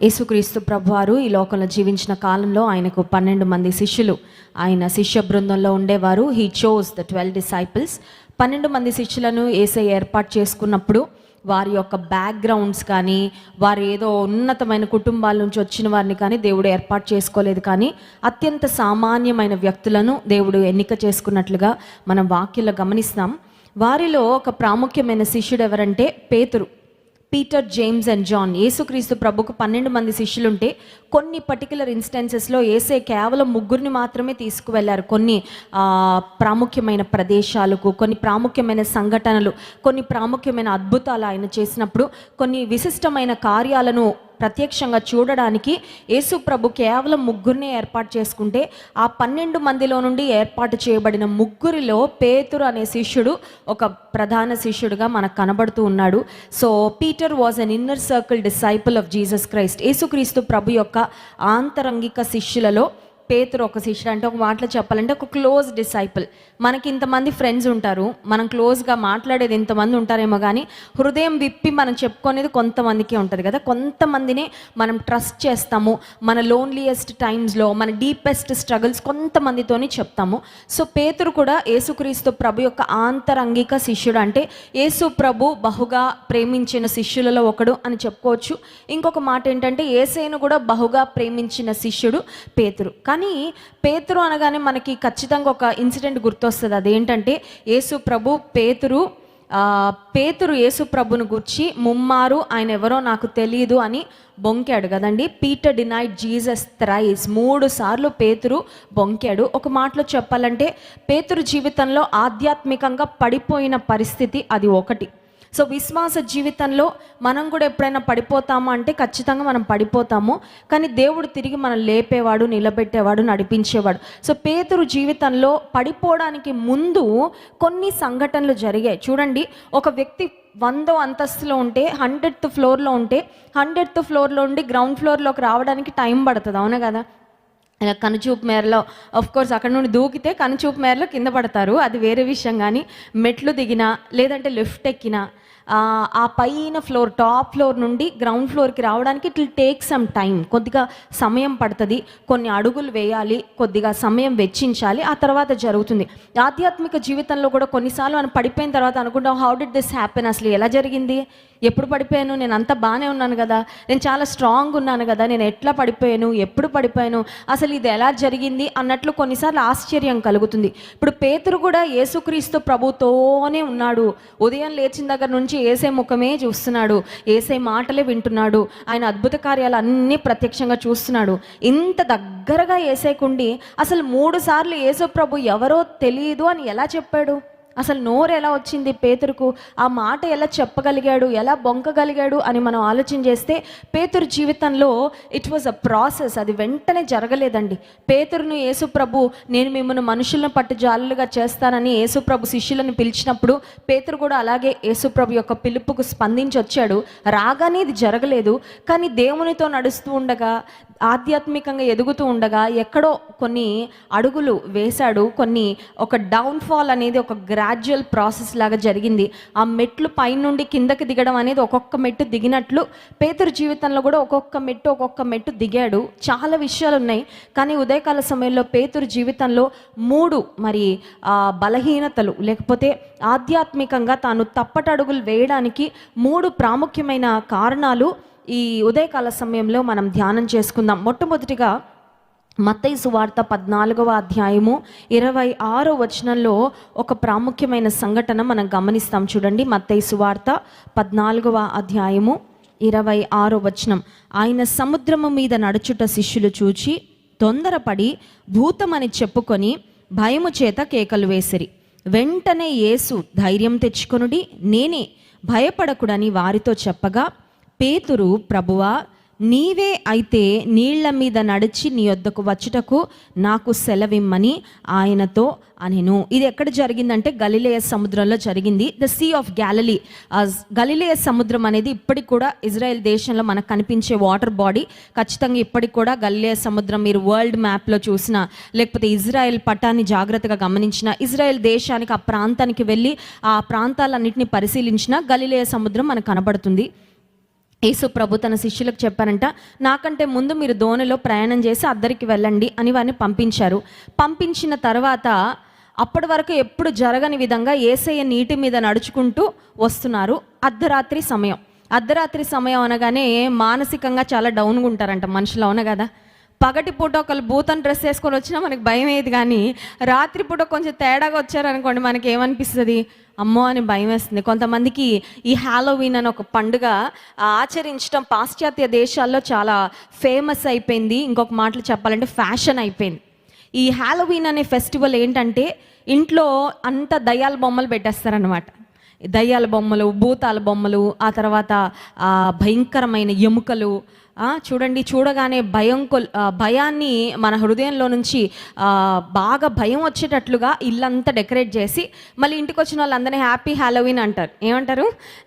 యేసుక్రీస్తు ప్రభువారు ఈ లోకంలో జీవించిన కాలంలో ఆయనకు 12 మంది శిష్యులు ఆయన శిష్య బృందంలో ఉండేవారు. He chose the 12 disciples. 12 మంది శిష్యులను యేసయ్య ఏర్పాటు చేసుకున్నప్పుడు వారి యొక్క బ్యాక్గ్రౌండ్స్ కానీ, వారు ఏదో ఉన్నతమైన కుటుంబాల నుంచి వచ్చిన వారిని కానీ దేవుడు ఏర్పాటు చేసుకోలేదు. కానీ అత్యంత సామాన్యమైన వ్యక్తులను దేవుడు ఎన్నిక చేసుకున్నట్లుగా మనం వాక్యంలో గమనిస్తాం. వారిలో ఒక ప్రాముఖ్యమైన శిష్యుడు ఎవరంటే పేతురు. Peter, James and John. యేసుక్రీస్తు ప్రభుకు 12 మంది శిష్యులుంటే కొన్ని పర్టికులర్ ఇన్స్టెన్సెస్లో యేసే కేవలం 3 మాత్రమే తీసుకువెళ్ళారు. కొన్ని ప్రాముఖ్యమైన ప్రదేశాలకు, కొన్ని ప్రాముఖ్యమైన సంఘటనలు, కొన్ని ప్రాముఖ్యమైన అద్భుతాలు ఆయన చేసినప్పుడు, కొన్ని విశిష్టమైన కార్యాలను ప్రత్యక్షంగా చూడడానికి యేసు ప్రభు కేవలం 3 ఏర్పాటు చేసుకుంటే, ఆ 12 మందిలో నుండి ఏర్పాటు చేయబడిన 3లో పేతురు అనే శిష్యుడు ఒక ప్రధాన శిష్యుడుగా మనకు కనబడుతూ ఉన్నాడు. So Peter was an inner circle disciple of Jesus Christ. యేసుక్రీస్తు ప్రభు యొక్క ఆంతరంగిక శిష్యులలో పేతురు ఒక శిష్యుడు. అంటే ఒక మాటలో చెప్పాలంటే ఒక క్లోజ్ డిసైపుల్. మనకి ఇంతమంది ఫ్రెండ్స్ ఉంటారు, మనం క్లోజ్గా మాట్లాడేది ఇంతమంది ఉంటారేమో, కానీ హృదయం విప్పి మనం చెప్పుకునేది కొంతమందికే ఉంటుంది కదా. కొంతమందినే మనం ట్రస్ట్ చేస్తాము. మన లోన్లీయెస్ట్ టైమ్స్లో, మన డీపెస్ట్ స్ట్రగుల్స్ కొంతమందితోనే చెప్తాము. సో పేతురు కూడా యేసుక్రీస్తు ప్రభు యొక్క ఆంతరంగిక శిష్యుడు. అంటే యేసు ప్రభు బహుగా ప్రేమించిన శిష్యులలో ఒకడు అని చెప్పుకోవచ్చు. ఇంకొక మాట ఏంటంటే యేసయ్యను కూడా బహుగా ప్రేమించిన శిష్యుడు పేతురు. కానీ పేతురు అనగానే మనకి ఖచ్చితంగా ఒక ఇన్సిడెంట్ గుర్తొస్తుంది. అదేంటంటే యేసు ప్రభు పేతురు యేసు ప్రభును గుర్చి ముమ్మారు ఆయన ఎవరో నాకు తెలియదు అని బొంకాడు కదండి. Peter denied Jesus thrice. 3 సార్లు పేతురు బొంకాడు. ఒక మాటలో చెప్పాలంటే పేతురు జీవితంలో ఆధ్యాత్మికంగా పడిపోయిన పరిస్థితి అది ఒకటి. సో విశ్వాస జీవితంలో మనం కూడా ఎప్పుడైనా పడిపోతాము అంటే ఖచ్చితంగా మనం పడిపోతాము. కానీ దేవుడు తిరిగి మనం లేపేవాడు, నిలబెట్టేవాడు, నడిపించేవాడు. సో పేతురు జీవితంలో పడిపోవడానికి ముందు కొన్ని సంఘటనలు జరిగాయి. చూడండి, ఒక వ్యక్తి 100వ అంతస్తులో ఉంటే 100th ఫ్లోర్లో ఉంటే 100th ఫ్లోర్లో ఉండి గ్రౌండ్ ఫ్లోర్లోకి రావడానికి టైం పడుతుంది, అవునా కదా. కనుచూపు మేరలో కోర్స్ అక్కడ నుండి దూకితే కనుచూపు మేరలో కింద పడతారు, అది వేరే విషయం. కానీ మెట్లు దిగినా లేదంటే లిఫ్ట్ ఎక్కినా ఆ పైన ఫ్లోర్, టాప్ ఫ్లోర్ నుండి గ్రౌండ్ ఫ్లోర్కి రావడానికి it will take some time. కొద్దిగా సమయం పడుతుంది, కొన్ని అడుగులు వేయాలి, కొద్దిగా సమయం వెచ్చించాలి, ఆ తర్వాత జరుగుతుంది. ఆధ్యాత్మిక జీవితంలో కూడా కొన్నిసార్లు మనం పడిపోయిన తర్వాత అనుకుంటాం, హౌ డిడ్ దిస్ హ్యాపెన్, అసలు ఎలా జరిగింది, ఎప్పుడు పడిపోయాను, నేను అంతా బాగానే ఉన్నాను కదా, నేను చాలా స్ట్రాంగ్ ఉన్నాను కదా, నేను ఎట్లా పడిపోయాను, ఎప్పుడు పడిపోయాను, అసలు ఇది ఎలా జరిగింది అన్నట్లు కొన్నిసార్లు ఆశ్చర్యం కలుగుతుంది. ఇప్పుడు పేతురు కూడా యేసుక్రీస్తు ప్రభుతోనే ఉన్నాడు. ఉదయం లేచిన దగ్గర నుంచి యేసే ముఖమే చూస్తున్నాడు, యేసే మాటలే వింటున్నాడు, ఆయన అద్భుత కార్యాలు అన్నీ ప్రత్యక్షంగా చూస్తున్నాడు. ఇంత దగ్గరగా యేసేకుండి అసలు 3 సార్లు యేసు ప్రభు ఎవరో తెలియదు అని ఎలా చెప్పాడు? అసలు నోరు ఎలా వచ్చింది పేతురుకు? ఆ మాట ఎలా చెప్పగలిగాడు, ఎలా బొంకగలిగాడు అని మనం ఆలోచన చేస్తే పేతురు జీవితంలో ఇట్ వాజ్ అ ప్రాసెస్. అది వెంటనే జరగలేదండి. పేతురును యేసు ప్రభు నేను మిమ్మల్ని మనుషులను పట్టు జాలులుగా చేస్తానని యేసు ప్రభు శిష్యులను పిలిచినప్పుడు పేతురు కూడా అలాగే యేసు ప్రభు యొక్క పిలుపుకు స్పందించి వచ్చాడు. రాగానే ఇది జరగలేదు. కానీ దేవునితో నడుస్తూ ఉండగా, ఆధ్యాత్మికంగా ఎదుగుతూ ఉండగా ఎక్కడో కొన్ని అడుగులు వేశాడు. ఒక డౌన్ఫాల్ అనేది ఒక గ్రాడ్యువల్ ప్రాసెస్ లాగా జరిగింది. ఆ మెట్లు పైనుండి కిందకి దిగడం అనేది ఒక్కొక్క మెట్టు దిగినట్లు పేతురు జీవితంలో కూడా ఒక్కొక్క మెట్టు దిగాడు. చాలా విషయాలు ఉన్నాయి. కానీ ఉదయకాల సమయంలో పేతురు జీవితంలో 3 బలహీనతలు, లేకపోతే ఆధ్యాత్మికంగా తాను తప్పటడుగులు వేయడానికి 3 ప్రాముఖ్యమైన కారణాలు ఈ ఉదయకాల సమయంలో మనం ధ్యానం చేసుకుందాం. మొట్టమొదటిగా మత్తయి సువార్త 14వ అధ్యాయము 26వ వచనంలో ఒక ప్రాముఖ్యమైన సంఘటన మనం గమనిస్తాం. చూడండి, మత్తయి సువార్త 14వ అధ్యాయము 26వ వచనం. ఆయన సముద్రము మీద నడుచుట శిష్యులు చూచి తొందరపడి భూతమని చెప్పుకొని భయము చేత కేకలు వేసిరి. వెంటనే యేసు ధైర్యం తెచ్చుకొనుడి, నేనే, భయపడకుడని వారితో చెప్పగా, పేతురు, ప్రభువా నీవే అయితే నీళ్ల మీద నడిచి నీ యొద్దకు వచ్చుటకు నాకు సెలవిమ్మని ఆయనతో అనెను. ఇది ఎక్కడ జరిగిందంటే గలిలయ సముద్రంలో జరిగింది. The sea of Galilee. గలిలయ సముద్రం అనేది ఇప్పటికి కూడా ఇజ్రాయెల్ దేశంలో మనకు కనిపించే వాటర్ బాడీ. ఖచ్చితంగా ఇప్పటికి కూడా గలిలయ సముద్రం మీరు వరల్డ్ మ్యాప్లో చూసినా, లేకపోతే ఇజ్రాయెల్ పటాన్ని జాగ్రత్తగా గమనించిన, ఇజ్రాయెల్ దేశానికి ఆ ప్రాంతానికి వెళ్ళి ఆ ప్రాంతాలన్నింటినీ పరిశీలించిన గలిలయ సముద్రం మనకు కనబడుతుంది. యేసు ప్రభు తన శిష్యులకు చెప్పారంట, నాకంటే ముందు మీరు దోణిలో ప్రయాణం చేసి అద్దరికి వెళ్ళండి అని వారిని పంపించారు. పంపించిన తర్వాత అప్పటి వరకు ఎప్పుడు జరగని విధంగా యేసయ్య నీటి మీద నడుచుకుంటూ వస్తున్నారు. అర్ధరాత్రి సమయం అనగానే మానసికంగా చాలా డౌన్గా ఉంటారంట మనుషులు, అవునా కదా. పగటిపూట ఒకళ్ళు భూతం డ్రెస్ వేసుకొని వచ్చినా మనకి భయం ఏది, కానీ రాత్రిపూట కొంచెం తేడాగా వచ్చారనుకోండి మనకి ఏమనిపిస్తుంది, అమ్మో అని భయం వేస్తుంది. కొంతమందికి ఈ హాలోవీన్ అని ఒక పండుగ ఆచరించడం పాశ్చాత్య దేశాల్లో చాలా ఫేమస్ అయిపోయింది. ఇంకొక మాటలు చెప్పాలంటే ఫ్యాషన్ అయిపోయింది. ఈ హాలోవీన్ అనే ఫెస్టివల్ ఏంటంటే ఇంట్లో అంత దయ్యాల బొమ్మలు పెట్టేస్తారనమాట. దయ్యాల బొమ్మలు, భూతాల బొమ్మలు, ఆ తర్వాత భయంకరమైన ఎముకలు, చూడండి, చూడగానే భయాన్ని మన హృదయంలో నుంచి బాగా భయం వచ్చేటట్లుగా ఇల్లంతా డెకరేట్ చేసి మళ్ళీ ఇంటికి వచ్చిన వాళ్ళందరినీ హ్యాపీ హ్యాలోవీన్ అంటారు. ఏమంటారు?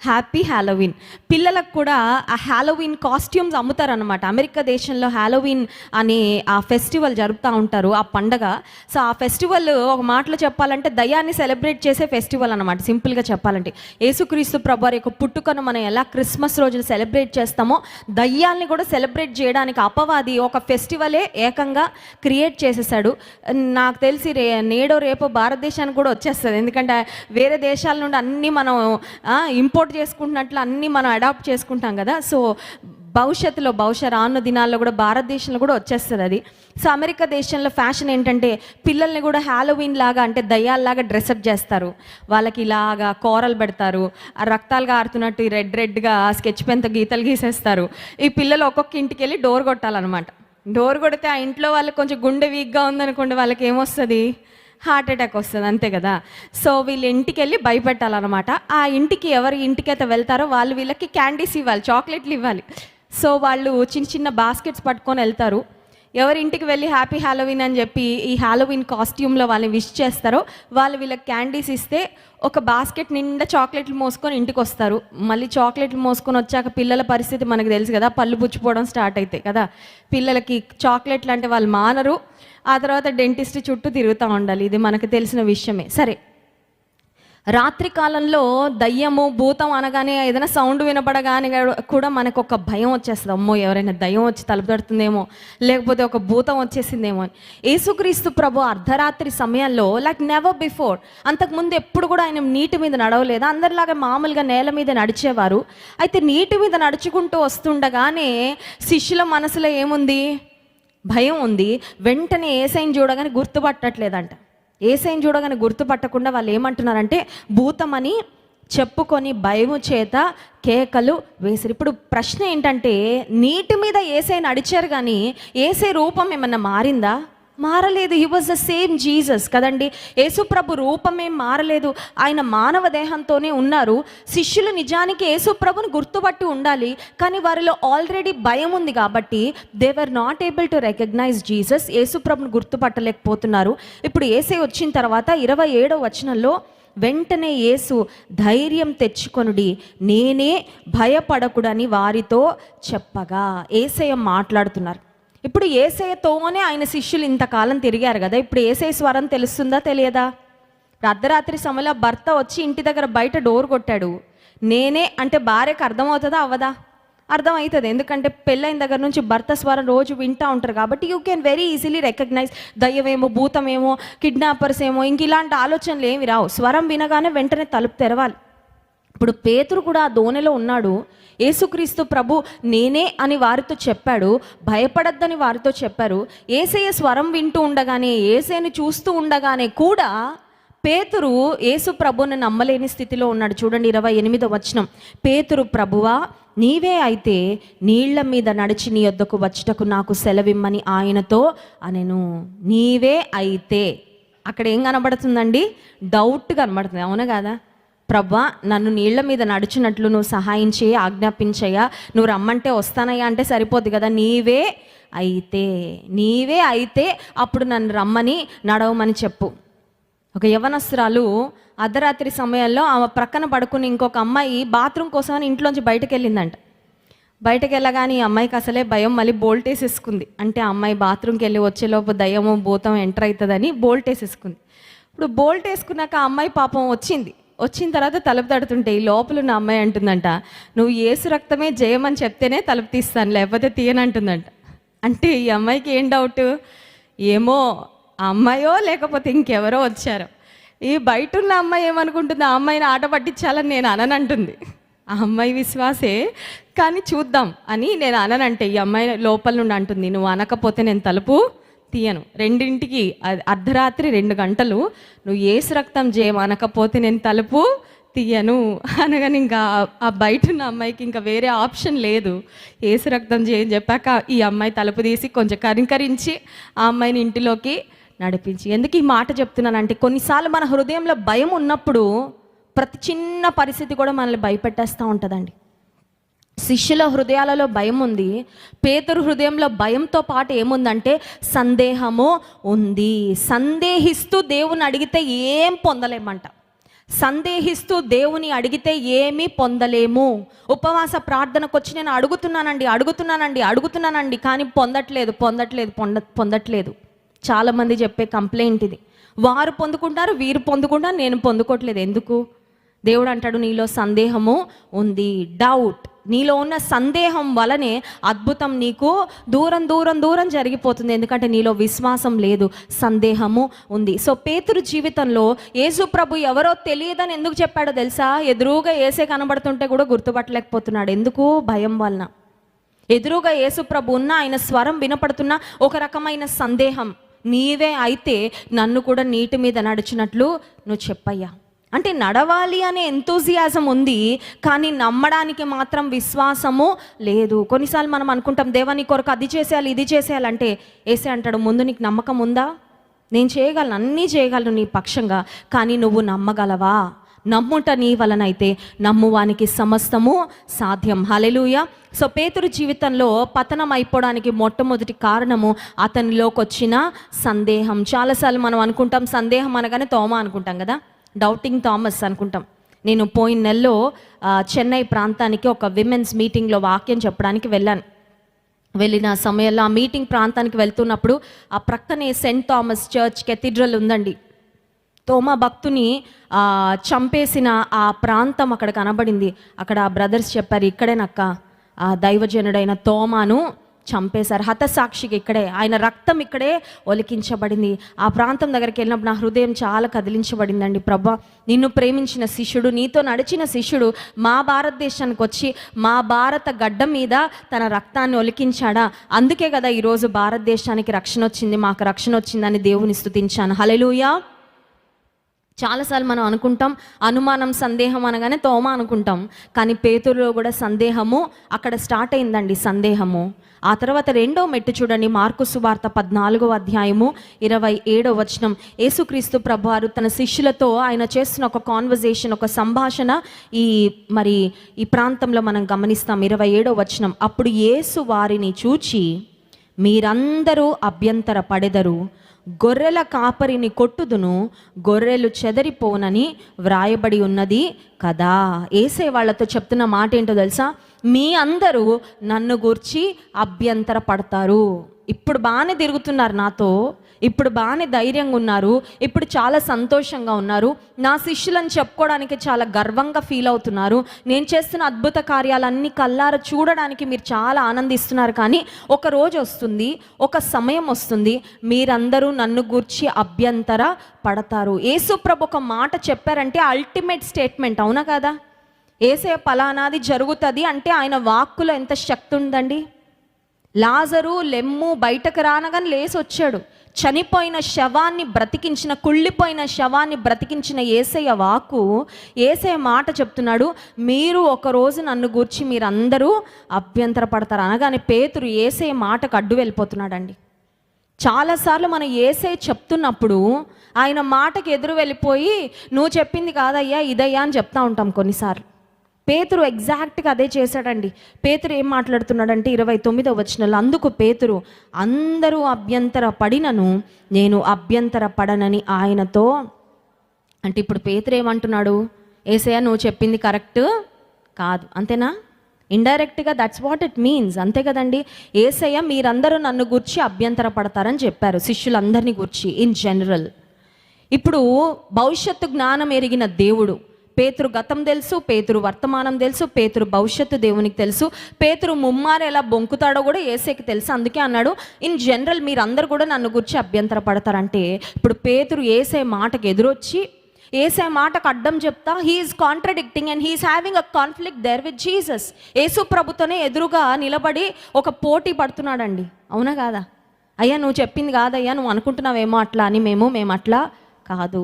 Happy Halloween. పిల్లలకు కూడా ఆ హ్యాలోవీన్ కాస్ట్యూమ్స్ అమ్ముతారనమాట. అమెరికా దేశంలో హ్యాలోవీన్ అనే ఆ ఫెస్టివల్ జరుపుతూ ఉంటారు, ఆ పండగ. సో ఆ ఫెస్టివల్ ఒక మాటలో చెప్పాలంటే దయ్యాన్ని సెలబ్రేట్ చేసే ఫెస్టివల్ అనమాట. సింపుల్గా చెప్పాలంటే యేసుక్రీస్తు ప్రభువారి యొక్క పుట్టుకను మనం ఎలా క్రిస్మస్ రోజున సెలబ్రేట్ చేస్తామో దయ్యాల్ని కూడా సెలబ్రేట్ చేయడానికి అపవాది ఒక ఫెస్టివలే ఏకంగా క్రియేట్ చేసేసాడు. నాకు తెలిసి నేడో రేపో భారతదేశానికి కూడా వచ్చేస్తుంది. ఎందుకంటే వేరే దేశాల నుండి అన్నీ మనం ఇంపోర్ట్ చేసుకుంటున్నట్లు అన్నీ మనం అడాప్ట్ చేసుకుంటాం కదా. సో భవిష్యత్తులో రానున్న దినాల్లో కూడా భారతదేశంలో కూడా వచ్చేస్తుంది అది. సో అమెరికా దేశంలో ఫ్యాషన్ ఏంటంటే పిల్లల్ని కూడా హ్యాలోవీన్ లాగా, అంటే దయ్యాల్లాగా డ్రెస్అప్ చేస్తారు. వాళ్ళకి ఇలాగా కూరలు పెడతారు, ఆ రక్తాలుగా ఆడుతున్నట్టు రెడ్గా స్కెచ్ పెన్తో గీతలు గీసేస్తారు. ఈ పిల్లలు ఒక్కొక్క ఇంటికి వెళ్ళి డోర్ కొట్టాలన్నమాట. డోర్ కొడితే ఆ ఇంట్లో వాళ్ళకి కొంచెం గుండె వీక్గా ఉందనుకోండి, వాళ్ళకి ఏమొస్తుంది, హార్ట్ అటాక్ వస్తుంది, అంతే కదా. సో వీళ్ళు ఇంటికి వెళ్ళి భయపెట్టాలన్నమాట. ఆ ఇంటికి ఎవరి ఇంటికైతే వెళ్తారో వాళ్ళు వీళ్ళకి క్యాండీస్ ఇవ్వాలి, చాక్లెట్లు ఇవ్వాలి. సో వాళ్ళు చిన్న చిన్న బాస్కెట్స్ పట్టుకొని వెళ్తారు. ఎవరి ఇంటికి వెళ్ళి హ్యాపీ హ్యాలోవీన్ అని చెప్పి ఈ హ్యాలోవీన్ కాస్ట్యూమ్లో వాళ్ళని విష్ చేస్తారో వాళ్ళు వీళ్ళకి క్యాండీస్ ఇస్తే ఒక బాస్కెట్ నిండా చాక్లెట్లు మోసుకొని ఇంటికి వస్తారు. మళ్ళీ చాక్లెట్లు మోసుకొని వచ్చాక పిల్లల పరిస్థితి మనకు తెలుసు కదా, పళ్ళు పుచ్చిపోవడం స్టార్ట్ అవుతాయి కదా. పిల్లలకి చాక్లెట్లు అంటే వాళ్ళు మానరు. ఆ తర్వాత డెంటిస్ట్ చుట్టూ తిరుగుతూ ఉండాలి, ఇది మనకు తెలిసిన విషయమే. సరే, రాత్రి కాలంలో దయ్యము భూతం అనగానే ఏదైనా సౌండ్ వినపడగానే కూడా మనకు ఒక భయం వచ్చేస్తుంది, అమ్మో ఎవరైనా దయ్యం వచ్చి తలుపు తడుతుందేమో, లేకపోతే ఒక భూతం వచ్చేసిందేమో అని. యేసుక్రీస్తు ప్రభు అర్ధరాత్రి సమయంలో లైక్ నెవర్ బిఫోర్, అంతకుముందు ఎప్పుడు కూడా ఆయన నీటి మీద నడవలేదు. అందరిలాగా మామూలుగా నేల మీద నడిచేవారు. అయితే నీటి మీద నడుచుకుంటూ వస్తుండగానే శిష్యుల మనసులో ఏముంది, భయం ఉంది. వెంటనే యేసయ్యని చూడగానే గుర్తుపట్టట్లేదంట. యేసయ్యని చూడగానే గుర్తుపట్టకుండా వాళ్ళు ఏమంటున్నారంటే భూతమని చెప్పుకొని భయము చేత కేకలు వేసారు. ఇప్పుడు ప్రశ్న ఏంటంటే, నీటి మీద యేసయ్య నడిచారు కానీ యేసయ్య రూపం ఏమన్నా మారిందా? మారలేదు. He was the same Jesus కదండి. యేసుప్రభు రూపమేం మారలేదు, ఆయన మానవ దేహంతోనే ఉన్నారు. శిష్యులు నిజానికి యేసుప్రభుని గుర్తుపట్టి ఉండాలి, కానీ వారిలో ఆల్రెడీ భయం ఉంది కాబట్టి they were not able to recognize Jesus. యేసుప్రభుని గుర్తుపట్టలేకపోతున్నారు. ఇప్పుడు యేసయ్య వచ్చిన తర్వాత 27వ వచనంలో వెంటనే యేసు ధైర్యం తెచ్చుకొనుడి, నేనే, భయపడకుడని వారితో చెప్పగా. యేసయ్య మాట్లాడుతున్నారు. ఇప్పుడు యేసయ్యతోనే ఆయన శిష్యులు ఇంతకాలం తిరిగారు కదా. ఇప్పుడు యేసయ్య స్వరం తెలుస్తుందా తెలియదా? అర్ధరాత్రి సమయంలో భర్త వచ్చి ఇంటి దగ్గర బయట డోర్ కొట్టాడు. నేనే అంటే భార్యకు అర్థమవుతుందా అవ్వదా? అర్థమవుతుంది. ఎందుకంటే పెళ్ళైన దగ్గర నుంచి భర్త స్వరం రోజు వింటూ ఉంటారు కాబట్టి you can very easily recognise. దయ్యమేమో, భూతమేమో, కిడ్నాపర్స్ ఏమో, ఇంక ఇలాంటి ఆలోచనలు ఏమి రావు. స్వరం వినగానే వెంటనే తలుపు తెరవాలి. ఇప్పుడు పేతురు కూడా ఆ దోణిలో ఉన్నాడు. యేసుక్రీస్తు ప్రభు నేనే అని వారితో చెప్పాడు, భయపడద్దని వారితో చెప్పారు. యేసయ్య స్వరం వింటూ ఉండగానే, యేసయ్యని చూస్తూ ఉండగానే కూడా పేతురు యేసు ప్రభుని నమ్మలేని స్థితిలో ఉన్నాడు. చూడండి 28వ వచనం, పేతురు, ప్రభువా నీవే అయితే నీళ్ల మీద నడిచి నీ యొద్దకు వచ్చుటకు నాకు సెలవిమ్మని ఆయనతో అనెను. నీవే అయితే అక్కడ ఏం కనబడుతుందండి? డౌట్ కనబడుతుంది, అవునా కదా? ప్రభా నన్ను నీళ్ల మీద నడిచినట్లు నువ్వు సహాయం చేయి, ఆజ్ఞాపించయ్యా, నువ్వు రమ్మంటే వస్తానయ్యా అంటే సరిపోద్ది కదా. నీవే అయితే అప్పుడు నన్ను రమ్మని నడవమని చెప్పు. ఒక యవనస్తురాలు అర్ధరాత్రి సమయంలో ఆమె ప్రక్కన పడుకుని ఇంకొక అమ్మాయి బాత్రూమ్ కోసమని ఇంట్లోంచి బయటకు వెళ్ళిందంట. బయటకు వెళ్ళగానే ఈ అమ్మాయికి అసలే భయం, మళ్ళీ బోల్ట్ వేసేసుకుంది. అంటే ఆ అమ్మాయి బాత్రూమ్కి వెళ్ళి వచ్చేలోపు దయ్యము భూతం ఎంటర్ అవుతుందని బోల్ట్ వేసేసుకుంది. ఇప్పుడు బోల్ట్ వేసుకున్నాక ఆ అమ్మాయి పాపం వచ్చింది. వచ్చిన తర్వాత తలుపు తడుతుంటే ఈ లోపల ఉన్న అమ్మాయి అంటుందంట, నువ్వు యేసు రక్తమే జయమని చెప్తేనే తలుపు తీస్తాను, లేకపోతే తీయనంటుందంట. అంటే ఈ అమ్మాయికి ఏం డౌట్, ఏమో ఆ అమ్మాయో లేకపోతే ఇంకెవరో వచ్చారో. ఈ బయట ఉన్న అమ్మాయి ఏమనుకుంటుంది, ఆ అమ్మాయిని ఆట పట్టించాలని నేను అననంటుంది. ఆ అమ్మాయి విశ్వాసే, కానీ చూద్దాం అని నేను అననంటే ఈ అమ్మాయి లోపల నుండి అంటుంది, నువ్వు అనకపోతే నేను తలుపు తీయను. 2ంటికి అర్ధరాత్రి 2 గంటలు నువ్వు యేసు రక్తం జయం అనకపోతే నేను తలుపు తీయను అనగానే ఇంకా ఆ బయట ఉన్న అమ్మాయికి ఇంకా వేరే ఆప్షన్ లేదు. యేసు రక్తం జయం చెప్పాక ఈ అమ్మాయి తలుపు తీసి కొంచెం కరింకరించి ఆ అమ్మాయిని ఇంటిలోకి నడిపించి. ఎందుకు ఈ మాట చెప్తున్నానంటే, కొన్నిసార్లు మన హృదయంలో భయం ఉన్నప్పుడు ప్రతి చిన్న పరిస్థితి కూడా మనల్ని భయపెట్టేస్తూ ఉంటుందండి. శిష్యుల హృదయాలలో భయం ఉంది, పేతురు హృదయంలో భయంతో పాటు ఏముందంటే సందేహము ఉంది. సందేహిస్తూ దేవుని అడిగితే ఏం పొందలేమంట. సందేహిస్తూ దేవుని అడిగితే ఏమీ పొందలేము. ఉపవాస ప్రార్థనకు వచ్చి నేను అడుగుతున్నానండి కానీ పొందట్లేదు. చాలామంది చెప్పే కంప్లైంట్ ఇది. వారు పొందుకుంటారు, వీరు పొందుకుంటారు, నేను పొందుకోవట్లేదు. ఎందుకు? దేవుడు అంటాడు, నీలో సందేహము ఉంది, డౌట్. నీలో ఉన్న సందేహం వలనే అద్భుతం నీకు దూరం జరిగిపోతుంది. ఎందుకంటే నీలో విశ్వాసం లేదు, సందేహము ఉంది. సో పేతురు జీవితంలో యేసు ప్రభు ఎవరో తెలియదని ఎందుకు చెప్పాడో తెలుసా? ఎదురుగా యేసే కనబడుతుంటే కూడా గుర్తుపట్టలేకపోతున్నాడు. ఎందుకు? భయం వలన. ఎదురుగా యేసు ప్రభు ఉన్న, ఆయన స్వరం వినపడుతున్న ఒక రకమైన సందేహం. నీవే అయితే నన్ను కూడా నీటి మీద నడిచినట్లు నువ్వు చెప్పయ్యా. అంటే నడవాలి అనే ఎంతూజియాజం ఉంది, కానీ నమ్మడానికి మాత్రం విశ్వాసము లేదు. కొన్నిసార్లు మనం అనుకుంటాం, దేవా నీ కొరకు అది చేసేయాలి, ఇది చేసేయాలంటే యేసే అంటాడు, ముందు నీకు నమ్మకం ఉందా? నేను చేయగలను, అన్నీ చేయగలను నీ పక్షంగా, కానీ నువ్వు నమ్మగలవా? నమ్ముట నీ వలనైతే నమ్మువానికి సమస్తము సాధ్యం. హల్లెలూయా. సో పేతురు జీవితంలో పతనం అయిపోవడానికి మొట్టమొదటి కారణము అతనిలోకి వచ్చిన సందేహం. చాలాసార్లు మనం అనుకుంటాం, సందేహం అనగానే తోమా అనుకుంటాం కదా, డౌటింగ్ థామస్ అనుకుంటాం. నేను పోయిన నెలలో చెన్నై ప్రాంతానికి ఒక విమెన్స్ మీటింగ్లో వాక్యం చెప్పడానికి వెళ్ళిన సమయంలో ఆ మీటింగ్ ప్రాంతానికి వెళ్తున్నప్పుడు ఆ ప్రక్కనే సెయింట్ థామస్ చర్చ్ కెథీడ్రల్ ఉందండి. తోమా భక్తుని చంపేసిన ఆ ప్రాంతం అక్కడ కనబడింది. అక్కడ బ్రదర్స్ చెప్పారు, ఇక్కడేనక్క ఆ దైవజనుడైన తోమాను చంపేశారు, హతసాక్షికి ఇక్కడే, ఆయన రక్తం ఇక్కడే ఒలికించబడింది. ఆ ప్రాంతం దగ్గరికి వెళ్ళినప్పుడు నా హృదయం చాలా కదిలించబడిందండి. ప్రభా, నిన్ను ప్రేమించిన శిష్యుడు, నీతో నడిచిన శిష్యుడు మా భారతదేశానికి వచ్చి మా భారత గడ్డ మీద తన రక్తాన్ని ఒలికించాడా? అందుకే కదా ఈరోజు భారతదేశానికి రక్షణ వచ్చింది, మాకు రక్షణ వచ్చిందని దేవుని స్తుతించాను. హల్లెలూయా. చాలాసార్లు మనం అనుకుంటాం, అనుమానం సందేహం అనగానే తోమా అనుకుంటాం, కానీ పేతురులో కూడా సందేహము అక్కడ స్టార్ట్ అయిందండి. సందేహము ఆ తర్వాత 2వ మెట్టు చూడండి, మార్కు సువార్త 14వ అధ్యాయము 27వ వచనం. యేసుక్రీస్తు ప్రభువారు తన శిష్యులతో ఆయన చేస్తున్న ఒక కాన్వర్జేషన్, ఒక సంభాషణ ఈ ప్రాంతంలో మనం గమనిస్తాం. 27వ వచనం, అప్పుడు యేసు వారిని చూచి, మీరందరూ అభ్యంతర పడెదరు, గొర్రెల కాపరిని కొట్టుదును, గొర్రెలు చెదరిపోనని వ్రాయబడి ఉన్నది కదా. యేసే వాళ్ళతో చెప్తున్న మాట ఏంటో తెలుసా? మీ అందరూ నన్ను గూర్చి అభ్యంతర పడతారు. ఇప్పుడు బాగానే తిరుగుతున్నారు నాతో, ఇప్పుడు బాగానే ధైర్యంగా ఉన్నారు, ఇప్పుడు చాలా సంతోషంగా ఉన్నారు, నా శిష్యులను చెప్పుకోవడానికి చాలా గర్వంగా ఫీల్ అవుతున్నారు, నేను చేస్తున్న అద్భుత కార్యాలన్నీ కల్లారా చూడడానికి మీరు చాలా ఆనందిస్తున్నారు. కానీ ఒక రోజు వస్తుంది, ఒక సమయం వస్తుంది, మీరందరూ నన్ను గూర్చి అభ్యంతర పడతారు. యేసుప్రభు ఒక మాట చెప్పారంటే అల్టిమేట్ స్టేట్మెంట్, అవునా కదా? యేసే పలానాది జరుగుతుంది అంటే ఆయన వాక్కులో ఎంత శక్తి ఉందండి. లాజరు లెమ్ము బయటకు రానగానే లేసి వచ్చాడు. చనిపోయిన శవాన్ని బ్రతికించిన, కుళ్ళిపోయిన శవాన్ని బ్రతికించిన యేసయ్య వాక్కు, యేసయ్య మాట చెప్తున్నాడు, మీరు ఒకరోజు నన్ను గూర్చి మీరందరూ అభ్యంతర పడతారు అనగానే పేతురు యేసయ్య మాటకు అడ్డు వెళ్ళిపోతున్నాడండి. చాలాసార్లు మనం యేసయ్య చెప్తున్నప్పుడు ఆయన మాటకు ఎదురు వెళ్ళిపోయి, నువ్వు చెప్పింది కాదయ్యా ఇదయ్యా అని చెప్తా ఉంటాం కొన్నిసార్లు. పేతురు ఎగ్జాక్ట్గా అదే చేశాడండి. పేతురు ఏం మాట్లాడుతున్నాడంటే 29వ వచనంలో, అందుకు పేతురు, అందరూ అభ్యంతర పడినను నేను అభ్యంతర పడనని ఆయనతో. అంటే ఇప్పుడు పేతురు ఏమంటున్నాడు? యేసయ్య నువ్వు చెప్పింది కరెక్ట్ కాదు, అంతేనా? ఇండైరెక్ట్గా దట్స్ వాట్ ఇట్ మీన్స్, అంతే కదండి. యేసయ్య మీరందరూ నన్ను గూర్చి అభ్యంతర పడతారని చెప్పారు, శిష్యులందరినీ గూర్చి ఇన్ జనరల్. ఇప్పుడు భవిష్యత్తు జ్ఞానం ఎరిగిన దేవుడు పేతురు గతం తెలుసు, పేతురు వర్తమానం తెలుసు, పేతురు భవిష్యత్తు దేవునికి తెలుసు, పేతురు ముమ్మారు ఎలా బొంకుతాడో కూడా యేసేకి తెలుసు. అందుకే అన్నాడు, ఇన్ జనరల్ మీరు అందరు కూడా నన్ను గురించి అభ్యంతర పడతారంటే, ఇప్పుడు పేతురు యేసే మాటకు ఎదురొచ్చి యేసే మాటకు అడ్డం చెప్తా, he's contradicting and he's having a conflict there with Jesus. యేసు ప్రభుతోనే ఎదురుగా నిలబడి ఒక పోటీ పడుతున్నాడండి. అవునా కాదా? అయ్యా నువ్వు చెప్పింది కాదయ్యా, నువ్వు అనుకుంటున్నావేమో అట్లా అని. మేము అట్లా కాదు.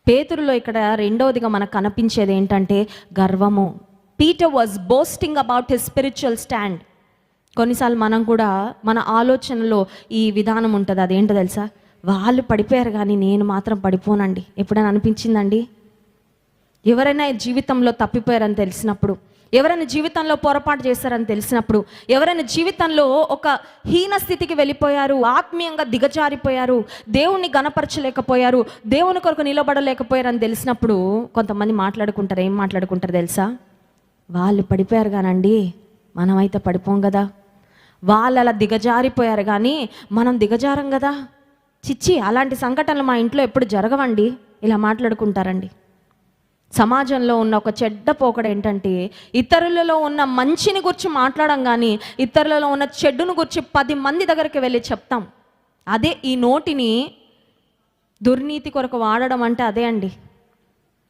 పేతురులో ఇక్కడ రెండవదిగా మనకు కనిపించేది ఏంటంటే గర్వము. Peter was boasting about his spiritual stand. కొన్నిసార్లు మనం కూడా మన ఆలోచనలో ఈ విధానం ఉంటుంది. అదేంటో తెలుసా? వాళ్ళు పడిపోయారు కానీ నేను మాత్రం పడిపోనండి. ఎప్పుడైనా అనిపించిందండి? ఎవరైనా జీవితంలో తప్పిపోయారని తెలిసినప్పుడు, ఎవరైనా జీవితంలో పొరపాటు చేశారని తెలిసినప్పుడు, ఎవరైనా జీవితంలో ఒక హీన స్థితికి వెళ్ళిపోయారు, ఆత్మీయంగా దిగజారిపోయారు, దేవుణ్ణి గణపరచలేకపోయారు, దేవుని కొరకు నిలబడలేకపోయారు అని తెలిసినప్పుడు కొంతమంది మాట్లాడుకుంటారు. ఏం మాట్లాడుకుంటారు తెలుసా? వాళ్ళు పడిపోయారు కానండి, మనమైతే పడిపోం కదా. వాళ్ళు అలా దిగజారిపోయారు కానీ మనం దిగజారం కదా. చిచ్చి, అలాంటి సంఘటనలు మా ఇంట్లో ఎప్పుడు జరగవండి. ఇలా మాట్లాడుకుంటారండి. సమాజంలో ఉన్న ఒక చెడ్డ పోకడ ఏంటంటే, ఇతరులలో ఉన్న మంచిని గురించి మాట్లాడడం కానీ ఇతరులలో ఉన్న చెడ్డును గురించి 10 మంది దగ్గరికి వెళ్ళి చెప్తాం. అదే ఈ నోటిని దుర్నీతి కొరకు వాడడం అంటే అదే అండి.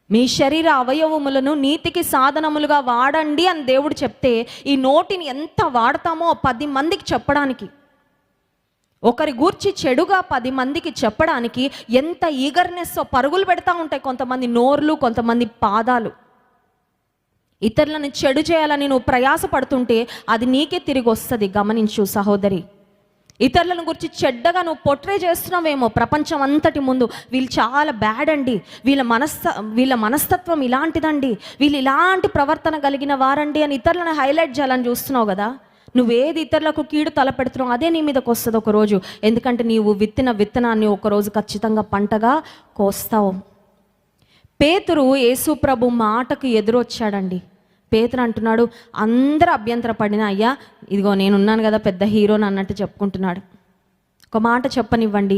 మీ శరీర అవయవములను నీతికి సాధనములుగా వాడండి అని దేవుడు చెప్తే, ఈ నోటిని ఎంత వాడతామో 10 మందికి చెప్పడానికి, ఒకరి గూర్చి చెడుగా 10 మందికి చెప్పడానికి ఎంత ఈగర్నెస్, పరుగులు పెడతా ఉంటాయి కొంతమంది నోర్లు, కొంతమంది పాదాలు. ఇతరులను చెడు చేయాలని నువ్వు ప్రయాస పడుతుంటే అది నీకే తిరిగి వస్తుంది. గమనించు సహోదరి. ఇతరులను గురించి చెడ్డగా నువ్వు పొట్రే చేస్తున్నావేమో ప్రపంచం అంతటి ముందు, వీళ్ళు చాలా బ్యాడ్ అండి, వీళ్ళ మనస్తత్వం ఇలాంటిదండి, వీళ్ళు ఇలాంటి ప్రవర్తన కలిగిన వారండి అని ఇతరులను హైలైట్ చేయాలని చూస్తున్నావు కదా. నువ్వేది ఇతరులకు కీడు తలపెడుతున్నావు అదే నీ మీదకి వస్తుంది ఒకరోజు. ఎందుకంటే నీవు విత్తిన విత్తనాన్ని ఒకరోజు ఖచ్చితంగా పంటగా కోస్తావు. పేతురు యేసు ప్రభు మాటకు ఎదురొచ్చాడండి. పేతురు అంటున్నాడు, అందరూ అభ్యంతర పడినా అయ్యా ఇదిగో నేనున్నాను కదా పెద్ద హీరోని అన్నట్టు చెప్పుకుంటున్నాడు. ఒక మాట చెప్పనివ్వండి,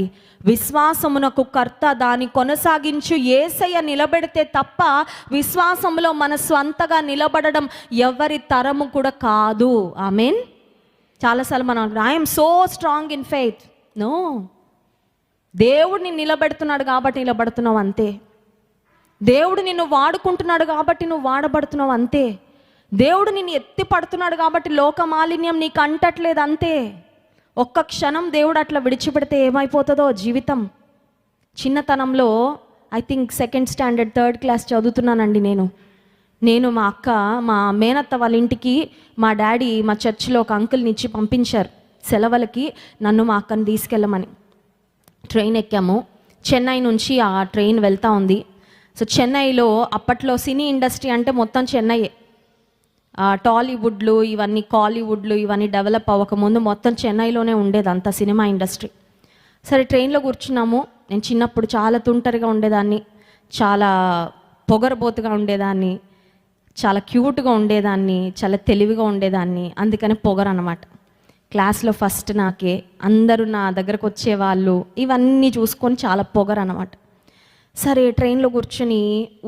విశ్వాసమునకు కర్త దాన్ని కొనసాగించు యేసయ్య నిలబెడితే తప్ప విశ్వాసంలో మన స్వంతగా నిలబడడం ఎవరి తరము కూడా కాదు. ఆమేన్. చాలాసార్లు మనం I'm so strong in faith. No, దేవుడిని నిలబెడుతున్నాడు కాబట్టి నిలబడుతున్నావు అంతే. దేవుడు నిన్ను వాడుకుంటున్నాడు కాబట్టి నువ్వు వాడబడుతున్నావు అంతే. దేవుడు నిన్ను ఎత్తి పడుతున్నాడు కాబట్టి లోక మాలిన్యం నీకు అంటట్లేదు అంతే. ఒక్క క్షణం దేవుడు అట్లా విడిచిపెడితే ఏమైపోతుందో జీవితం. చిన్నతనంలో I think 2nd standard 3rd class చదువుతున్నానండి నేను మా అక్క మా మేనత్త వాళ్ళ ఇంటికి మా డాడీ మా చర్చిలో ఒక అంకుల్ని ఇచ్చి పంపించారు సెలవులకి నన్ను మా అక్కని తీసుకెళ్ళమని. ట్రైన్ ఎక్కాము. చెన్నై నుంచి ఆ ట్రైన్ వెళ్తూ ఉంది. సో చెన్నైలో అప్పట్లో సినీ ఇండస్ట్రీ అంటే మొత్తం చెన్నైయే. టాలీవుడ్లు ఇవన్నీ కాలీవుడ్లు ఇవన్నీ డెవలప్ అవ్వకముందు మొత్తం చెన్నైలోనే ఉండేది అంత సినిమా ఇండస్ట్రీ. సరే ట్రైన్లో కూర్చున్నాము. నేను చిన్నప్పుడు చాలా తుంటరిగా ఉండేదాన్ని, చాలా పొగరబోతుగా ఉండేదాన్ని, చాలా క్యూట్గా ఉండేదాన్ని, చాలా తెలివిగా ఉండేదాన్ని. అందుకని పొగరు అన్నమాట. క్లాస్లో ఫస్ట్ నాకే, అందరూ నా దగ్గరకు వచ్చేవాళ్ళు, ఇవన్నీ చూసుకొని చాలా పొగరు అన్నమాట. సరే ట్రైన్లో కూర్చొని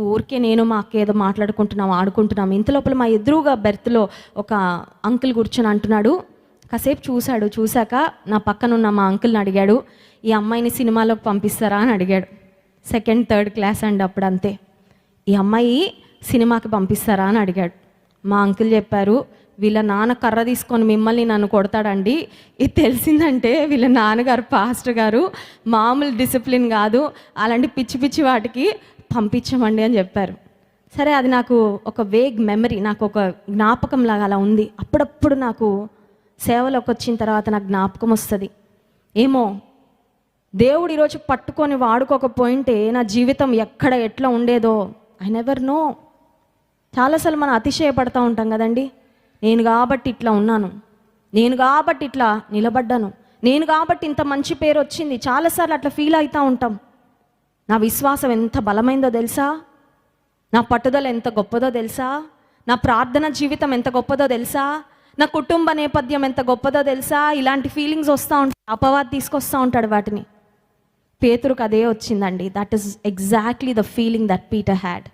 ఊరికే నేను మా అక్క ఏదో మాట్లాడుకుంటున్నాం ఆడుకుంటున్నాం. ఇంతలోపల మా ఎదురుగా బెర్త్లో ఒక అంకుల్ కూర్చొని అంటున్నాడు. కాసేపు చూశాక నా పక్కన ఉన్న మా అంకుల్ని అడిగాడు, ఈ అమ్మాయిని సినిమాలోకి పంపిస్తారా అని అడిగాడు. 2nd 3rd క్లాస్ అండి అప్పుడు అంతే. ఈ అమ్మాయి సినిమాకి పంపిస్తారా అని అడిగాడు. మా అంకుల్ చెప్పారు, వీళ్ళ నాన్న కర్ర తీసుకొని మిమ్మల్ని నన్ను కొడతాడండి, ఇది తెలిసిందంటే వీళ్ళ నాన్నగారు పాస్టర్ గారు, మామూలు డిసిప్లిన్ కాదు, అలాంటి పిచ్చి పిచ్చి వాటికి పంపించమండి అని చెప్పారు. సరే అది నాకు ఒక వేగ్ మెమరీ, నాకు ఒక జ్ఞాపకం లాగా అలా ఉంది. అప్పుడప్పుడు నాకు సేవలోకి వచ్చిన తర్వాత నాకు జ్ఞాపకం వస్తుంది. ఏమో దేవుడు ఈరోజు పట్టుకొని వాడుకోకపోయింటే నా జీవితం ఎక్కడ ఎట్లా ఉండేదో. I never know. చాలాసార్లు మనం అతిశయపడతా ఉంటాం కదండి. నేను కాబట్టి ఇట్లా ఉన్నాను, నేను కాబట్టి ఇట్లా నిలబడ్డాను, నేను కాబట్టి ఇంత మంచి పేరు వచ్చింది. చాలాసార్లు అట్లా ఫీల్ అవుతూ ఉంటాం. నా విశ్వాసం ఎంత బలమైందో తెలుసా, నా పట్టుదల ఎంత గొప్పదో తెలుసా, నా ప్రార్థన జీవితం ఎంత గొప్పదో తెలుసా, నా కుటుంబ నేపథ్యం ఎంత గొప్పదో తెలుసా. ఇలాంటి ఫీలింగ్స్ వస్తూ ఉంటాయి. అపవాది తీసుకొస్తూ ఉంటాడు వాటిని. పేతురుకు అదే వచ్చిందండి. That is exactly the feeling that Peter had.